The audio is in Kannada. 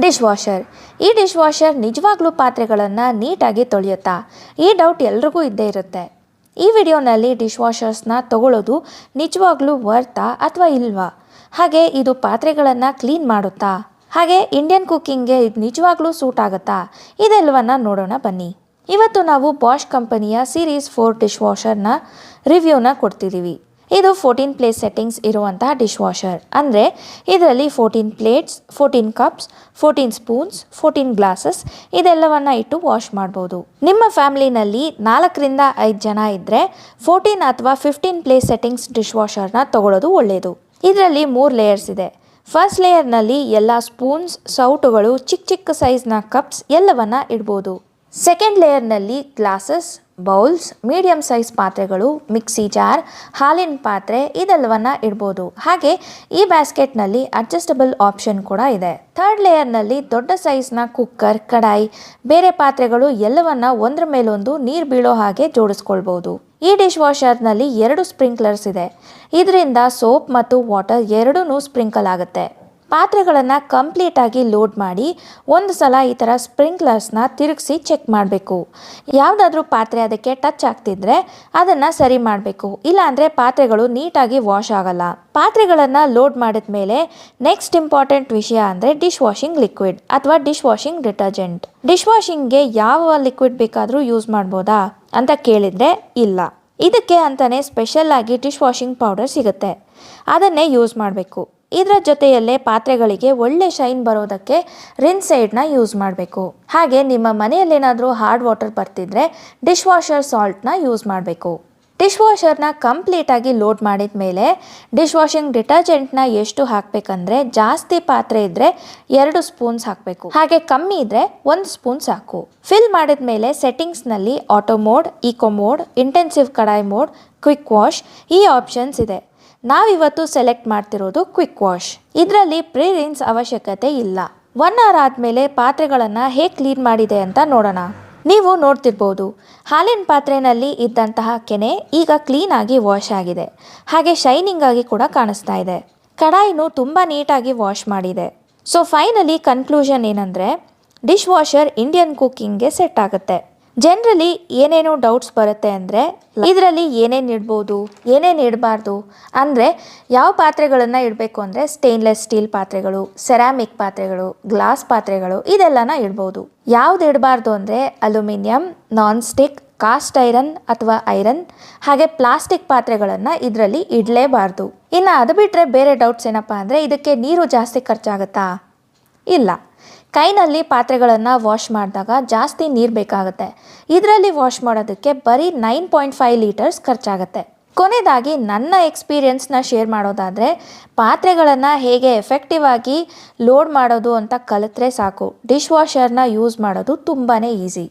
Dish washer. ಈ ಡಿಶ್ ವಾಷರ್ ನಿಜವಾಗ್ಲೂ ಪಾತ್ರೆಗಳನ್ನು ನೀಟಾಗಿ ತೊಳೆಯುತ್ತಾ? ಈ ಡೌಟ್ ಎಲ್ರಿಗೂ ಇದ್ದೇ ಇರುತ್ತೆ. ಈ ವಿಡಿಯೋನಲ್ಲಿ ಡಿಶ್ ವಾಷರ್ಸ್ನ ತಗೊಳ್ಳೋದು ನಿಜವಾಗ್ಲೂ ವರ್ತಾ ಅಥವಾ ಇಲ್ವಾ, ಹಾಗೆ ಇದು ಪಾತ್ರೆಗಳನ್ನು ಕ್ಲೀನ್ ಮಾಡುತ್ತಾ, ಹಾಗೆ ಇಂಡಿಯನ್ ಕುಕ್ಕಿಂಗ್ಗೆ ಇದು ನಿಜವಾಗ್ಲೂ ಸೂಟ್ ಆಗುತ್ತಾ, ಇದೆಲ್ಲವನ್ನ ನೋಡೋಣ ಬನ್ನಿ. ಇವತ್ತು ನಾವು ಬಾಷ್ ಕಂಪನಿಯ ಸೀರೀಸ್ 4 ಡಿಶ್ ವಾಷರ್ನ ರಿವ್ಯೂನ ಕೊಡ್ತಿದ್ದೀವಿ. ಇದು 14 ಪ್ಲೇಸ್ ಸೆಟ್ಟಿಂಗ್ಸ್ ಇರುವಂತಹ ಡಿಶ್ ವಾಷರ್. ಅಂದರೆ ಇದರಲ್ಲಿ 14 ಪ್ಲೇಟ್ಸ್, 14 ಕಪ್ಸ್, 14 ಸ್ಪೂನ್ಸ್, 14 ಗ್ಲಾಸಸ್ ಇದೆಲ್ಲವನ್ನ ಇಟ್ಟು ವಾಶ್ ಮಾಡ್ಬೋದು. ನಿಮ್ಮ ಫ್ಯಾಮಿಲಿನಲ್ಲಿ 4ರಿಂದ 5 ಜನ ಇದ್ದರೆ 14 ಅಥವಾ 15 ಪ್ಲೇಸ್ ಸೆಟ್ಟಿಂಗ್ಸ್ ಡಿಶ್ ವಾಷರ್ನ ತಗೊಳ್ಳೋದು ಒಳ್ಳೆಯದು. ಇದರಲ್ಲಿ 3 ಲೇಯರ್ಸ್ ಇದೆ. ಫಸ್ಟ್ ಲೇಯರ್ನಲ್ಲಿ ಎಲ್ಲ ಸ್ಪೂನ್ಸ್, ಸೌಟುಗಳು, ಚಿಕ್ಕ ಚಿಕ್ಕ ಸೈಜ್ನ ಕಪ್ಸ್ ಎಲ್ಲವನ್ನ ಇಡ್ಬೋದು. ಸೆಕೆಂಡ್ ಲೇಯರ್ನಲ್ಲಿ ಗ್ಲಾಸಸ್, ಬೌಲ್ಸ್, ಮೀಡಿಯಂ ಸೈಜ್ ಪಾತ್ರೆಗಳು, ಮಿಕ್ಸಿ ಜಾರ್, ಹಾಲಿನ ಪಾತ್ರೆ ಇದೆಲ್ಲವನ್ನ ಇಡ್ಬೋದು. ಹಾಗೆ ಈ ಬ್ಯಾಸ್ಕೆಟ್ನಲ್ಲಿ ಅಡ್ಜಸ್ಟಬಲ್ ಆಪ್ಷನ್ ಕೂಡ ಇದೆ. ಥರ್ಡ್ ಲೇಯರ್ನಲ್ಲಿ ದೊಡ್ಡ ಸೈಜ್ನ ಕುಕ್ಕರ್, ಕಡಾಯಿ, ಬೇರೆ ಪಾತ್ರೆಗಳು ಎಲ್ಲವನ್ನ ಒಂದ್ರ ಮೇಲೊಂದು ನೀರು ಬೀಳೋ ಹಾಗೆ ಜೋಡಿಸ್ಕೊಳ್ಬೋದು. ಈ ಡಿಶ್ ವಾಷರ್ನಲ್ಲಿ 2 ಸ್ಪ್ರಿಂಕ್ಲರ್ಸ್ ಇದೆ. ಇದರಿಂದ ಸೋಪ್ ಮತ್ತು ವಾಟರ್ ಎರಡೂ ಸ್ಪ್ರಿಂಕಲ್ ಆಗುತ್ತೆ. ಪಾತ್ರೆಗಳನ್ನು ಕಂಪ್ಲೀಟಾಗಿ ಲೋಡ್ ಮಾಡಿ ಒಂದು ಸಲ ಈ ಥರ ಸ್ಪ್ರಿಂಕ್ಲರ್ಸ್ನ ತಿರುಗಿಸಿ ಚೆಕ್ ಮಾಡಬೇಕು. ಯಾವುದಾದ್ರೂ ಪಾತ್ರೆ ಅದಕ್ಕೆ ಟಚ್ ಆಗ್ತಿದ್ರೆ ಅದನ್ನು ಸರಿ ಮಾಡಬೇಕು, ಇಲ್ಲಾಂದರೆ ಪಾತ್ರೆಗಳು ನೀಟಾಗಿ ವಾಶ್ ಆಗಲ್ಲ. ಪಾತ್ರೆಗಳನ್ನು ಲೋಡ್ ಮಾಡಿದ ಮೇಲೆ ನೆಕ್ಸ್ಟ್ ಇಂಪಾರ್ಟೆಂಟ್ ವಿಷಯ ಅಂದರೆ ಡಿಶ್ ವಾಷಿಂಗ್ ಲಿಕ್ವಿಡ್ ಅಥವಾ ಡಿಶ್ ವಾಷಿಂಗ್ ಡಿಟರ್ಜೆಂಟ್. ಡಿಶ್ ವಾಷಿಂಗ್ಗೆ ಯಾವ ಲಿಕ್ವಿಡ್ ಬೇಕಾದರೂ ಯೂಸ್ ಮಾಡ್ಬೋದಾ ಅಂತ ಕೇಳಿದರೆ ಇಲ್ಲ. ಇದಕ್ಕೆ ಅಂತಲೇ ಸ್ಪೆಷಲ್ ಆಗಿ ಡಿಶ್ ವಾಷಿಂಗ್ ಪೌಡರ್ ಸಿಗುತ್ತೆ, ಅದನ್ನೇ ಯೂಸ್ ಮಾಡಬೇಕು. ಇದರ ಜೊತೆಯಲ್ಲೇ ಪಾತ್ರೆಗಳಿಗೆ ಒಳ್ಳೆ ಶೈನ್ ಬರೋದಕ್ಕೆ ರಿನ್ ಸೈಡ್ನ ಯೂಸ್ ಮಾಡಬೇಕು. ಹಾಗೆ ನಿಮ್ಮ ಮನೆಯಲ್ಲೇನಾದರೂ ಹಾರ್ಡ್ ವಾಟರ್ ಬರ್ತಿದ್ರೆ ಡಿಶ್ ವಾಷರ್ ಸಾಲ್ಟ್ನ ಯೂಸ್ ಮಾಡಬೇಕು. ಡಿಶ್ ವಾಷರ್ನ ಕಂಪ್ಲೀಟಾಗಿ ಲೋಡ್ ಮಾಡಿದ ಮೇಲೆ ಡಿಶ್ ವಾಷಿಂಗ್ ಡಿಟರ್ಜೆಂಟ್ನ ಎಷ್ಟು ಹಾಕಬೇಕಂದ್ರೆ, ಜಾಸ್ತಿ ಪಾತ್ರೆ ಇದ್ದರೆ 2 ಸ್ಪೂನ್ಸ್ ಹಾಕಬೇಕು, ಹಾಗೆ ಕಮ್ಮಿ ಇದ್ದರೆ 1 ಸ್ಪೂನ್ ಸಾಕು. ಫಿಲ್ ಮಾಡಿದ ಮೇಲೆ ಸೆಟ್ಟಿಂಗ್ಸ್ನಲ್ಲಿ auto mode, eco mode, intensive kadai mode, quick wash ಈ ಆಪ್ಷನ್ಸ್ ಇದೆ. ನಾವಿವತ್ತು ಸೆಲೆಕ್ಟ್ ಮಾಡ್ತಿರೋದು ಕ್ವಿಕ್ ವಾಶ್. ಇದರಲ್ಲಿ ಪ್ರೀ ರಿನ್ಸ್ ಅವಶ್ಯಕತೆ ಇಲ್ಲ. 1 ಅವರ್ ಆದಮೇಲೆ ಪಾತ್ರೆಗಳನ್ನು ಹೇಗೆ ಕ್ಲೀನ್ ಮಾಡಿದೆ ಅಂತ ನೋಡೋಣ. ನೀವು ನೋಡ್ತಿರ್ಬೋದು, ಹಾಲಿನ ಪಾತ್ರೆಯಲ್ಲಿ ಇದ್ದಂತಹ ಕೆನೆ ಈಗ ಕ್ಲೀನಾಗಿ ವಾಶ್ ಆಗಿದೆ, ಹಾಗೆ ಶೈನಿಂಗ್ ಆಗಿ ಕೂಡ ಕಾಣಿಸ್ತಾ ಇದೆ. ಕಡಾಯಿನೂ ತುಂಬ ನೀಟಾಗಿ ವಾಶ್ ಮಾಡಿದೆ. ಸೊ ಫೈನಲಿ ಕನ್ಕ್ಲೂಷನ್ ಏನಂದರೆ, ಡಿಶ್ ವಾಷರ್ ಇಂಡಿಯನ್ ಕುಕ್ಕಿಂಗ್ಗೆ ಸೆಟ್ ಆಗುತ್ತೆ. ಜನರಲಿ ಏನೇನು ಡೌಟ್ಸ್ ಬರುತ್ತೆ ಅಂದರೆ, ಇದರಲ್ಲಿ ಏನೇನು ಇಡ್ಬೋದು, ಏನೇನು ಇಡಬಾರ್ದು, ಅಂದರೆ ಯಾವ ಪಾತ್ರೆಗಳನ್ನು ಇಡಬೇಕು ಅಂದರೆ ಸ್ಟೇನ್ಲೆಸ್ ಸ್ಟೀಲ್ ಪಾತ್ರೆಗಳು, ಸೆರಾಮಿಕ್ ಪಾತ್ರೆಗಳು, ಗ್ಲಾಸ್ ಪಾತ್ರೆಗಳು ಇದೆಲ್ಲನ ಇಡ್ಬೋದು. ಯಾವ್ದು ಇಡಬಾರ್ದು ಅಂದರೆ aluminium, non stick, cost iron ಅಥವಾ ಐರನ್, ಹಾಗೆ ಪ್ಲಾಸ್ಟಿಕ್ ಪಾತ್ರೆಗಳನ್ನು ಇದರಲ್ಲಿ ಇಡಲೇಬಾರ್ದು. ಇನ್ನು ಅದು ಬಿಟ್ಟರೆ ಬೇರೆ ಡೌಟ್ಸ್ ಏನಪ್ಪ ಅಂದರೆ, ಇದಕ್ಕೆ ನೀರು ಜಾಸ್ತಿ ಖರ್ಚಾಗುತ್ತಾ? ಇಲ್ಲ. ಕೈನಲ್ಲಿ ಪಾತ್ರೆಗಳನ್ನು ವಾಶ್ ಮಾಡಿದಾಗ ಜಾಸ್ತಿ ನೀರು ಬೇಕಾಗುತ್ತೆ. ಇದರಲ್ಲಿ ವಾಶ್ ಮಾಡೋದಕ್ಕೆ ಬರೀ 9.5 ಲೀಟರ್ಸ್ ಖರ್ಚಾಗುತ್ತೆ. ಕೊನೆಯದಾಗಿ ನನ್ನ ಎಕ್ಸ್ಪೀರಿಯನ್ಸ್ನ ಶೇರ್ ಮಾಡೋದಾದರೆ, ಪಾತ್ರೆಗಳನ್ನು ಹೇಗೆ ಎಫೆಕ್ಟಿವ್ ಆಗಿ ಲೋಡ್ ಮಾಡೋದು ಅಂತ ಕಲಿತ್ರೆ ಸಾಕು. ಡಿಶ್ ವಾಷರ್ನ ಯೂಸ್ ಮಾಡೋದು ತುಂಬಾ ಈಸಿ.